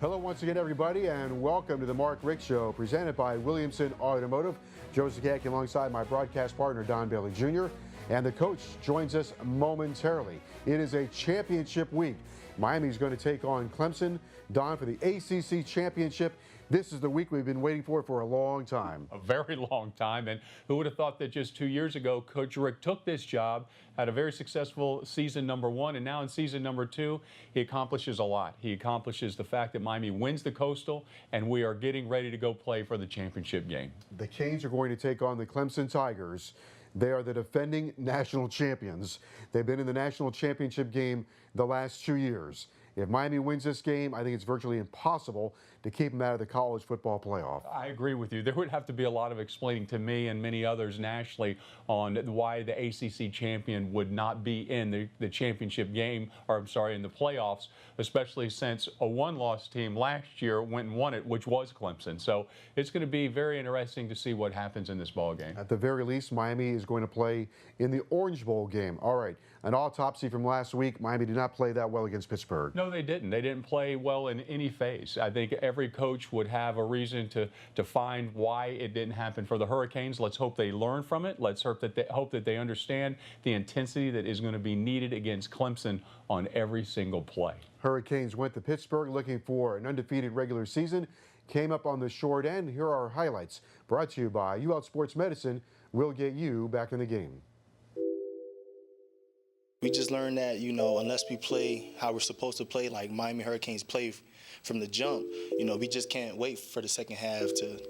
Hello once again, everybody, and welcome to the Mark Richt Show, presented by Williamson Automotive. Joe Zagacki alongside my broadcast partner, Don Bailey Jr., and the coach joins us momentarily. It is a championship week. Miami's going to take on Clemson, Don, for the ACC championship. This is the week we've been waiting for a long time. A very long time, and who would have thought that just 2 years ago, Coach Richt took this job, had a very successful season number one, and now in season number two, he accomplishes a lot. He accomplishes the fact that Miami wins the Coastal, and we are getting ready to go play for the championship game. The Canes are going to take on the Clemson Tigers. They are the defending national champions. They've been in the national championship game the last 2 years. If Miami wins this game, I think it's virtually impossible to keep them out of the college football playoff. I agree with you. There would have to be a lot of explaining to me and many others nationally on why the ACC champion would not be in the championship game, or I'm sorry, in the playoffs, especially since a one-loss team last year went and won it, which was Clemson. So it's going to be very interesting to see what happens in this ball game. At the very least, Miami is going to play in the Orange Bowl game. All right, an autopsy from last week. Miami did not play that well against Pittsburgh. No, they didn't. They didn't play well in any phase. I think every coach would have a reason to find why it didn't happen for the Hurricanes. Let's hope they learn from it. Let's hope that they understand the intensity that is going to be needed against Clemson on every single play. Hurricanes went to Pittsburgh looking for an undefeated regular season, came up on the short end. Here are our highlights, brought to you by UL Sports Medicine. We'll get you back in the game. We just learned that, unless we play how we're supposed to play, like Miami Hurricanes play from the jump, we just can't wait for the second half to,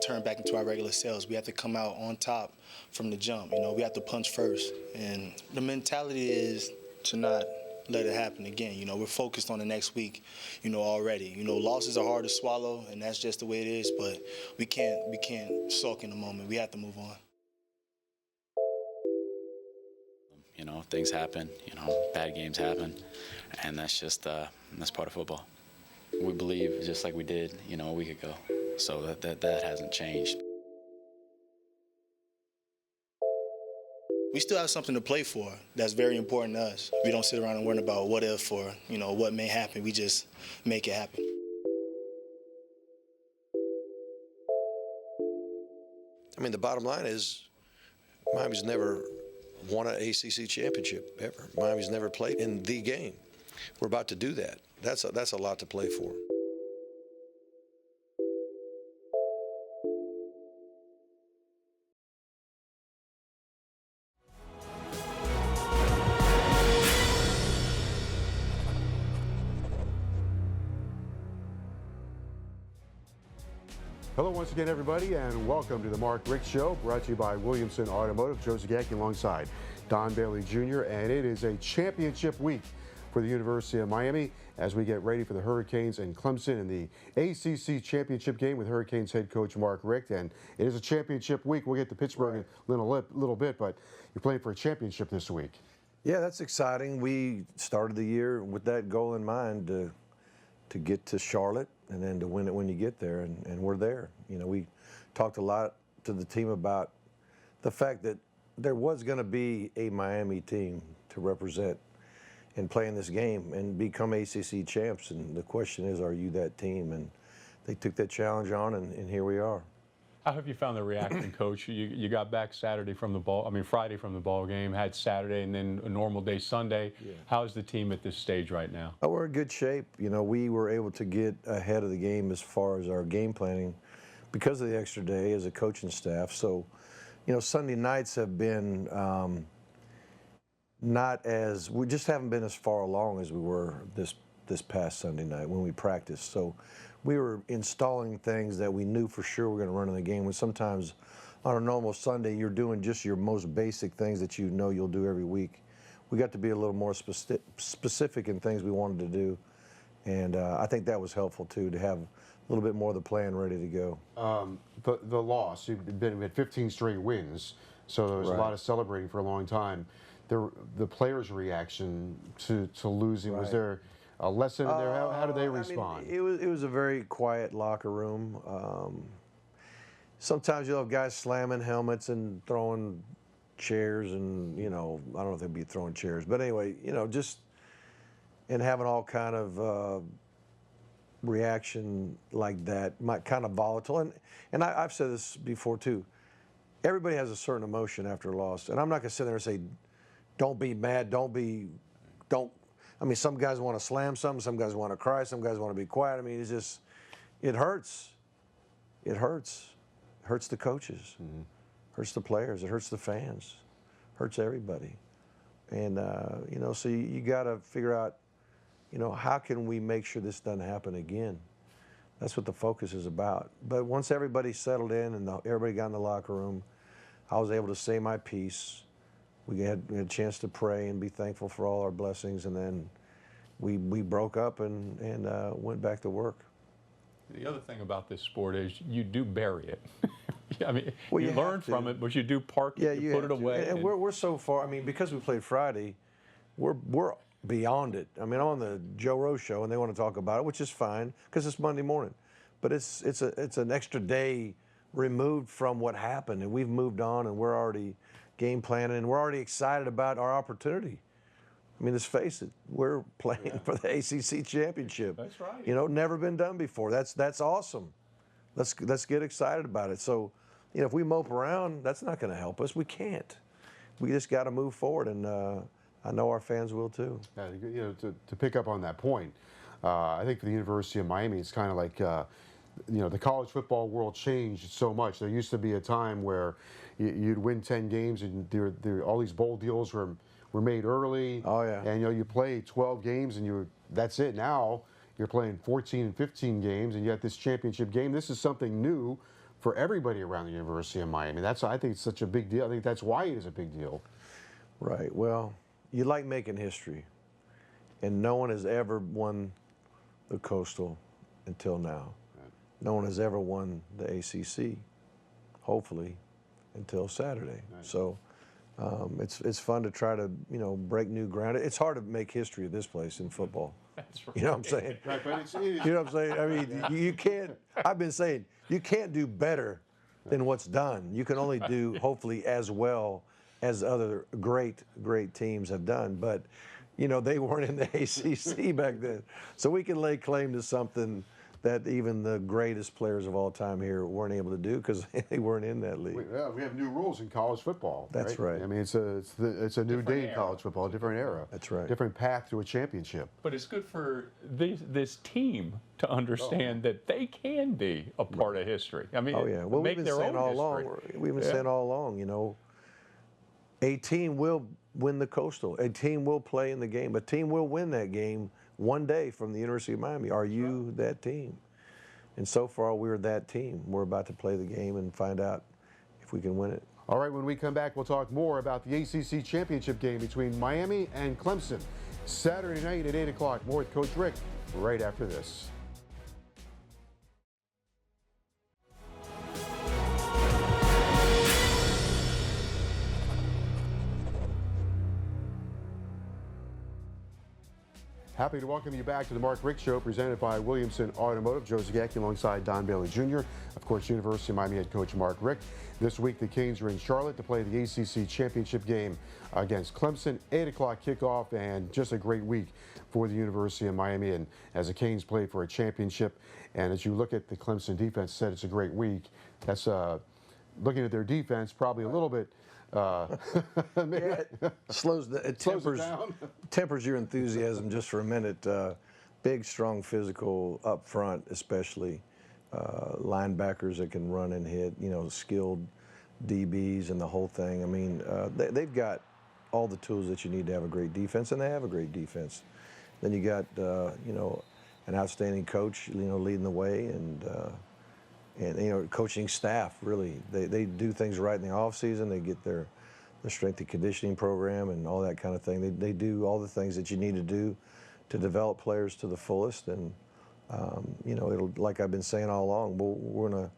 turn back into our regular selves. We have to come out on top from the jump. We have to punch first. And the mentality is to not let it happen again. We're focused on the next week, already. Losses are hard to swallow, and that's just the way it is, but we can't sulk in the moment. We have to move on. Things happen, bad games happen, and that's just, that's part of football. We believe just like we did, a week ago, so that hasn't changed. We still have something to play for. That's very important to us. We don't sit around and worry about what if or, what may happen. We just make it happen. I mean, the bottom line is Miami's never won an ACC championship ever. Miami's never played in the game. We're about to do that. That's a lot to play for. Hello once again, everybody, and welcome to the Mark Richt Show, brought to you by Williamson Automotive. Joe Zagacki alongside Don Bailey Jr., and it is a championship week for the University of Miami as we get ready for the Hurricanes and Clemson in the ACC championship game with Hurricanes head coach Mark Richt. And it is a championship week. We'll get to Pittsburgh in a little bit, but you're playing for a championship this week. Yeah, that's exciting. We started the year with that goal in mind to get to Charlotte and then to win it when you get there, and we're there. We talked a lot to the team about the fact that there was going to be a Miami team to represent and play in this game and become ACC champs, and the question is, are you that team? And they took that challenge on, and here we are. How have you found the reaction, Coach? You got back Friday from the ball game, had Saturday and then a normal day Sunday. Yeah. How's the team at this stage right now? Oh, we're in good shape. We were able to get ahead of the game as far as our game planning because of the extra day as a coaching staff. So, Sunday nights have been we just haven't been as far along as we were this past Sunday night when we practiced. So we were installing things that we knew for sure were going to run in the game, when sometimes on a normal Sunday you're doing just your most basic things that you'll do every week. We got to be a little more specific in things we wanted to do, and I think that was helpful too, to have a little bit more of the plan ready to go. The loss, we had 15 straight wins, so there was a lot of celebrating for a long time. The players' reaction to losing, was there a lesson in there? How did they respond? It was a very quiet locker room. Sometimes you'll have guys slamming helmets and throwing chairs, and I don't know if they'd be throwing chairs, but anyway, just and having all kind of reaction like that, kind of volatile. And I've said this before too. Everybody has a certain emotion after a loss, and I'm not going to sit there and say, "Don't be mad. Don't." I mean, some guys want to slam something. Some guys want to cry. Some guys want to be quiet. I mean, it's just, it hurts. It hurts. It hurts the coaches. Hurts the players. It hurts the fans. Hurts everybody. And you know, so you got to figure out, you know, how can we make sure this doesn't happen again? That's what the focus is about. But once everybody settled in and everybody got in the locker room, I was able to say my piece. We had a chance to pray and be thankful for all our blessings, and then we broke up and went back to work. The other thing about this sport is you do bury it. I mean, Well, you you learn have to. from it, but you do park it, you put it away. And we're so far. I mean, because we played Friday, we're beyond it. I mean, I'm on the Joe Rose show, and they want to talk about it, which is fine because it's Monday morning. But it's an extra day removed from what happened, and we've moved on, and we're already game planning, and we're already excited about our opportunity. I mean, let's face it, we're playing for the ACC championship. That's right. You know, never been done before. That's awesome. Let's get excited about it. So, you know, if we mope around, that's not going to help us. We can't. We just got to move forward, and I know our fans will too. Yeah, you know, to pick up on that point, I think for the University of Miami, it's kind of like, you know, the college football world changed so much. There used to be a time where you'd win 10 games, and all these bowl deals were made early. Oh, yeah. And you know, you play 12 games, and that's it. Now you're playing 14 and 15 games, and you got this championship game. This is something new for everybody around the University of Miami. I think it's such a big deal. I think that's why it is a big deal. Right. Well, you like making history, and no one has ever won the Coastal until now. Right. No one has ever won the ACC, hopefully, until Saturday. Right. So it's fun to try to, you know, break new ground. It's hard to make history at this place in football. That's right. You know what I'm saying? Right, but it's You know what I'm saying? I mean, you can't. I've been saying you can't do better than what's done. You can only do hopefully as well as other great teams have done. But you know, they weren't in the ACC back then, so we can lay claim to something that even the greatest players of all time here weren't able to do because they weren't in that league. We have new rules in college football. That's right. I mean, it's a new day in era. college football, a different era. That's right. Different path to a championship. But it's good for this team to understand that they can be a part of history. I mean, Oh yeah. Well, make we've been their saying own all history. along. We've been saying all along. You know, a team will win the Coastal. A team will play in the game. A team will win that game one day from the University of Miami. Are you that team? And so far, we're that team. We're about to play the game and find out if we can win it. All right, when we come back, we'll talk more about the ACC championship game between Miami and Clemson. Saturday night at 8 o'clock. More with Coach Richt right after this. Happy to welcome you back to the Mark Richt Show, presented by Williamson Automotive. Joe Zagacki alongside Don Bailey Jr. Of course, University of Miami head coach Mark Richt. This week, the Canes are in Charlotte to play the ACC championship game against Clemson. 8 o'clock kickoff, and just a great week for the University of Miami. And as the Canes play for a championship, and as you look at the Clemson defense, said it's a great week. That's looking at their defense, probably a little bit. Tempers your enthusiasm just for a minute. Big, strong, physical up front, especially linebackers that can run and hit. You know, skilled DBs and the whole thing. I mean, they've got all the tools that you need to have a great defense, and they have a great defense. Then you got you know, an outstanding coach, you know, leading the way, and you know, coaching staff, really. They do things right in the off season. They get their strength and conditioning program and all that kind of thing. They do all the things that you need to do to develop players to the fullest. And you know, it'll, like I've been saying all along, we're gonna,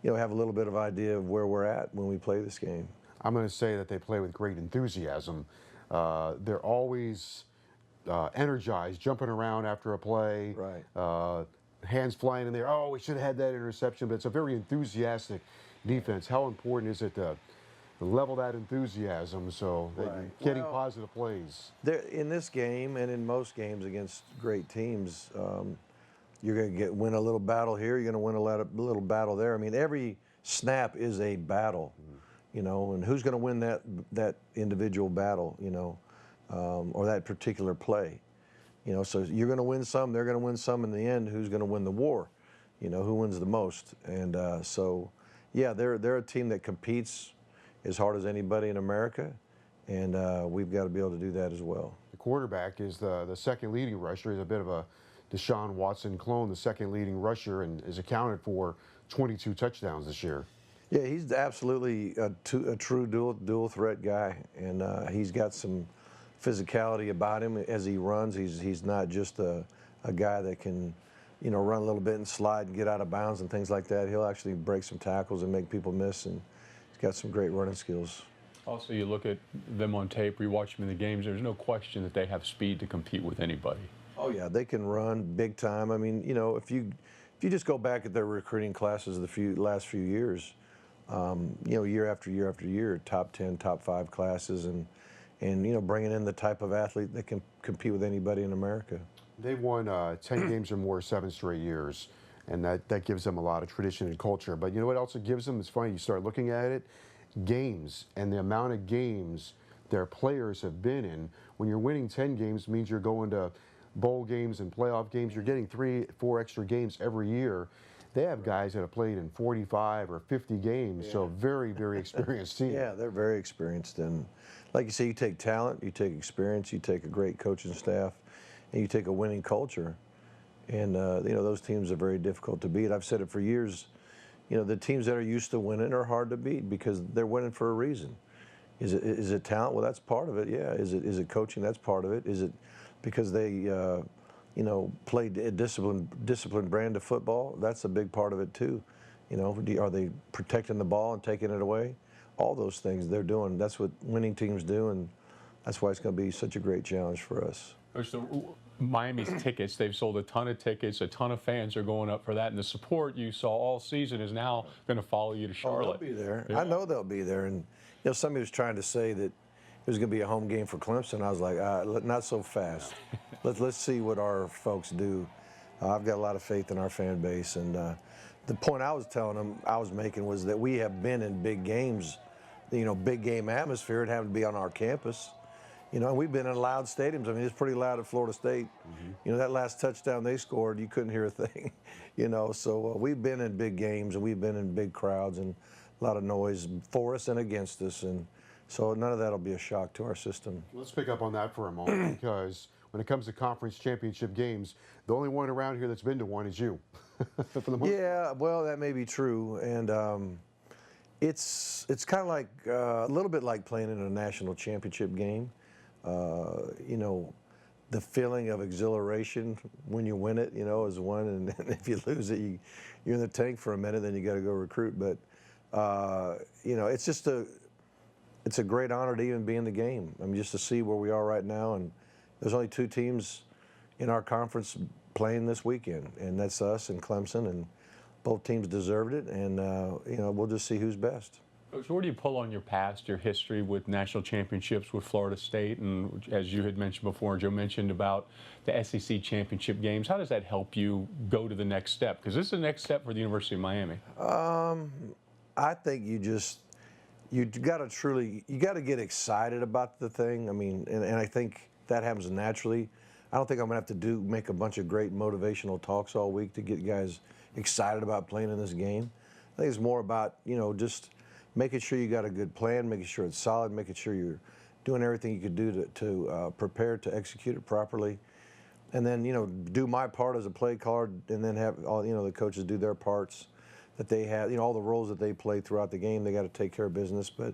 you know, have a little bit of idea of where we're at when we play this game. I'm going to say that they play with great enthusiasm. They're always energized, jumping around after a play. Right. Hands flying in there. Oh, we should have had that interception. But it's a very enthusiastic defense. How important is it to level that enthusiasm so that you're getting positive plays? In this game and in most games against great teams, You're going to win a little battle here. You're going to win a little battle there. I mean, every snap is a battle, you know, and who's going to win that individual battle, you know, or that particular play. You know, so you're going to win some, they're going to win some. In the end, who's going to win the war? You know, who wins the most? And so, yeah, they're a team that competes as hard as anybody in America, and we've got to be able to do that as well. The quarterback is the second leading rusher. He's a bit of a Deshaun Watson clone, the second leading rusher, and is accounted for 22 touchdowns this year. Yeah, he's absolutely a true dual threat guy, and he's got some physicality about him as he runs. He's not just a guy that can, you know, run a little bit and slide and get out of bounds and things like that. He'll actually break some tackles and make people miss, and he's got some great running skills. Also, you look at them on tape, you watch them in the games, there's no question that they have speed to compete with anybody. Oh yeah, they can run big time. I mean, you know, if you just go back at their recruiting classes the last few years, you know, year after year after year, top 10, top 5 classes, and you know, bringing in the type of athlete that can compete with anybody in America. They've won 10 games or more 7 straight years, and that gives them a lot of tradition and culture. But you know what else it gives them? It's funny, you start looking at it, games, and the amount of games their players have been in. When you're winning 10 games, it means you're going to bowl games and playoff games. You're getting 3-4 extra games every year. They have guys that have played in 45 or 50 games, so very, very experienced team. Yeah, they're very experienced, and like you say, you take talent, you take experience, you take a great coaching staff, and you take a winning culture, and you know, those teams are very difficult to beat. I've said it for years. You know, the teams that are used to winning are hard to beat because they're winning for a reason. Is it talent? Well, that's part of it. Yeah. Is it coaching? That's part of it. Is it because they you know, play a disciplined brand of football? That's a big part of it too. You know, are they protecting the ball and taking it away? All those things they're doing. That's what winning teams do, and that's why it's going to be such a great challenge for us. So Miami's tickets, they've sold a ton of tickets, a ton of fans are going up for that, and the support you saw all season is now going to follow you to Charlotte. Oh, they'll be there. Yeah. I know they'll be there. And you know, somebody was trying to say that it was going to be a home game for Clemson. I was like, not so fast. Let's see what our folks do. I've got a lot of faith in our fan base, and the point I was telling them, I was making, was that we have been in big games, you know, big game atmosphere. It happened to be on our campus. You know, and we've been in loud stadiums. I mean, it's pretty loud at Florida State. You know, that last touchdown they scored, you couldn't hear a thing. You know, so we've been in big games, and we've been in big crowds, and a lot of noise for us and against us. And so none of that will be a shock to our system. Let's pick up on that for a moment, because when it comes to conference championship games, the only one around here that's been to one is you. For the most Yeah, well, that may be true. And it's kind of like a little bit like playing in a national championship game. You know, the feeling of exhilaration when you win it, you know, is one, and if you lose it, you're in the tank for a minute, then you got to go recruit. But you know, it's just it's a great honor to even be in the game. I mean, just to see where we are right now, and there's only 2 teams in our conference playing this weekend, and that's us and Clemson, and both teams deserved it, and you know, we'll just see who's best. So where do you pull on your past, your history with national championships with Florida State, and as you had mentioned before, Joe mentioned about the SEC championship games, how does that help you go to the next step? Because this is the next step for the University of Miami. I think you got to get excited about the thing. I mean, and I think that happens naturally. I don't think I'm going to have to make a bunch of great motivational talks all week to get guys excited about playing in this game. I think it's more about, you know, just making sure you got a good plan, making sure it's solid, making sure you're doing everything you could do to prepare to execute it properly, and then, you know, do my part as a play caller, and then have all, you know, the coaches do their parts that they have, you know, all the roles that they play throughout the game. They got to take care of business, but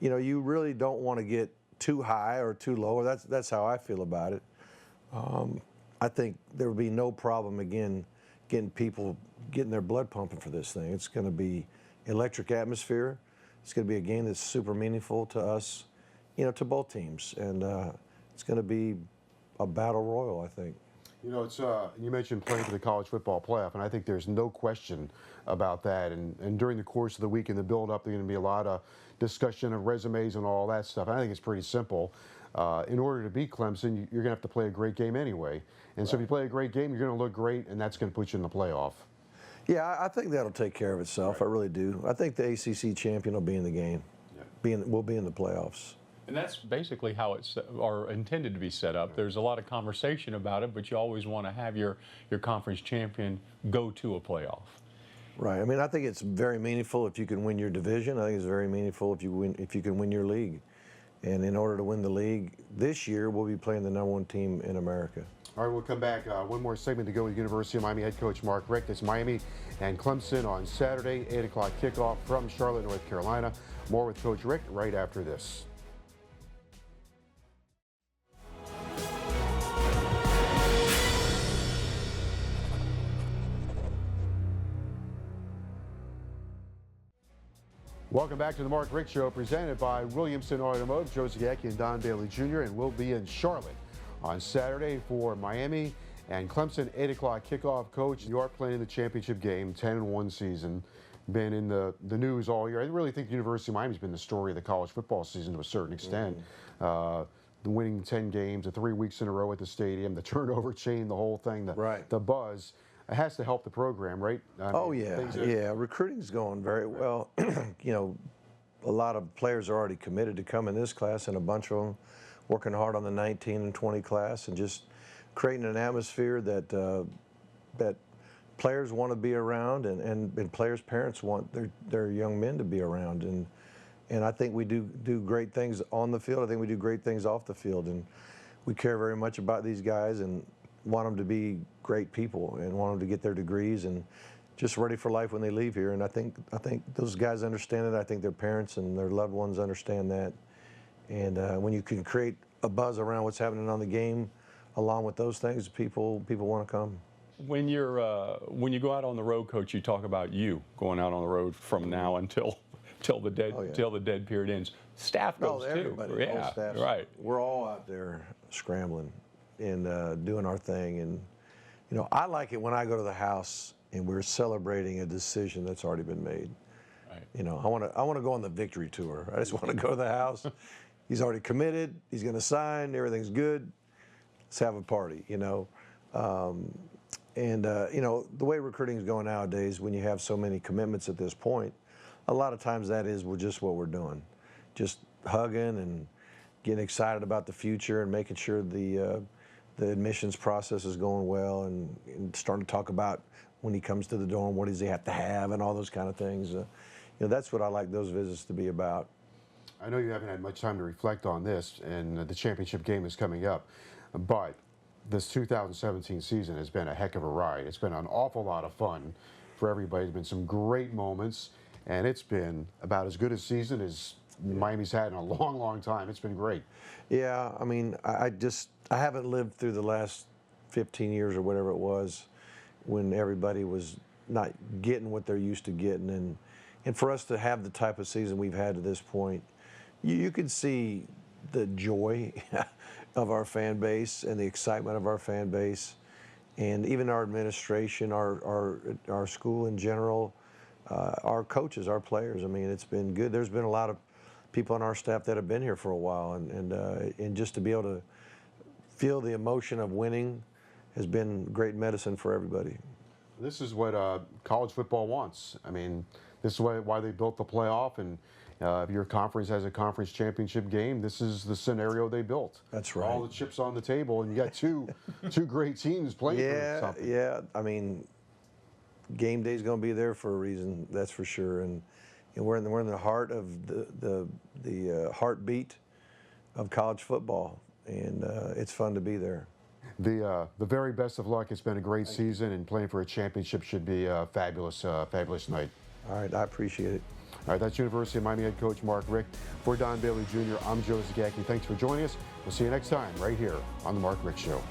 you know, you really don't want to get too high or too low. That's how I feel about it. I think there would be no problem again getting their blood pumping for this thing. It's going to be electric atmosphere. It's going to be a game that's super meaningful to us, you know, to both teams, and it's going to be a battle royal, I think. You know, it's you mentioned playing for the college football playoff, and I think there's no question about that. And during the course of the week in the build-up, there's going to be a lot of discussion of resumes and all that stuff. I think it's pretty simple. in order to beat Clemson, you're going to have to play a great game anyway. And so if you play a great game, you're going to look great, and that's going to put you in the playoff. Yeah, I think that'll take care of itself. Right. I really do. I think the ACC champion will be in the game. Yeah. We'll be in the playoffs. And that's basically how it's intended to be set up. There's a lot of conversation about it, but you always want to have your conference champion go to a playoff. Right. I mean, I think it's very meaningful if you can win your division. I think it's very meaningful if you can win your league. And in order to win the league this year, we'll be playing the #1 team in America. All right, we'll come back. One more segment to go with University of Miami head coach Mark Richt. It's Miami and Clemson on Saturday, 8 o'clock kickoff from Charlotte, North Carolina. More with Coach Richt right after this. Welcome back to the Mark Richt Show, presented by Williamson Automotive. Joe Zagacki and Don Bailey Jr. And we'll be in Charlotte on Saturday for Miami and Clemson, 8 o'clock kickoff. Coach, you are playing the championship game, 10-1 season, been in the news all year. I really think the University of Miami's been the story of the college football season to a certain extent. The winning 10 games, the 3 weeks in a row at the stadium, the turnover chain, the whole thing, the buzz. It has to help the program, right? Yeah. Recruiting's going very well. You know, a lot of players are already committed to come in this class, and a bunch of them working hard on the 19 and 20 class, and just creating an atmosphere that that players want to be around, and players' parents want their young men to be around. And I think we do great things on the field. I think we do great things off the field, and we care very much about these guys and want them to be great people and want them to get their degrees and just ready for life when they leave here. And I think those guys understand it. I think their parents and their loved ones understand that. And when you can create a buzz around what's happening on the game, along with those things, people want to come. When you go out on the road, Coach, you talk about you going out on the road from now until the dead period ends. Staff goes too. Everybody, whole staff. Right. We're all out there scrambling and doing our thing. And you know, I like it when I go to the house and we're celebrating a decision that's already been made. Right. You know, I want to go on the victory tour. I just want to go to the house. He's already committed. He's going to sign. Everything's good. Let's have a party. You know, you know, the way recruiting is going nowadays, when you have so many commitments at this point, a lot of times that is just what we're doing, just hugging and getting excited about the future and making sure the admissions process is going well, and starting to talk about when he comes to the dorm, what does he have to have, and all those kind of things. You know, that's what I like those visits to be about. I know you haven't had much time to reflect on this, and the championship game is coming up, but this 2017 season has been a heck of a ride. It's been an awful lot of fun for everybody. There's been some great moments, and it's been about as good a season as Miami's had in a long, long time. It's been great. Yeah, I mean, I haven't lived through the last 15 years or whatever it was when everybody was not getting what they're used to getting. And for us to have the type of season we've had to this point, you can see the joy of our fan base and the excitement of our fan base, and even our administration, our school in general, our coaches, our players. I mean, it's been good. There's been a lot of people on our staff that have been here for a while, and just to be able to feel the emotion of winning has been great medicine for everybody. This is what college football wants. I mean, this is why they built the playoff, and if your conference has a conference championship game, this is the scenario they built. That's right. All the chips on the table, and you got two great teams playing for something. Yeah, I mean, game day's going to be there for a reason, that's for sure. And we're in the heart of the heartbeat of college football, and it's fun to be there. The very best of luck. It's been a great season, and playing for a championship should be a fabulous night. All right, I appreciate it. All right, that's University of Miami head coach Mark Richt. For Don Bailey Jr., I'm Joe Zagacki. Thanks for joining us. We'll see you next time right here on the Mark Richt Show.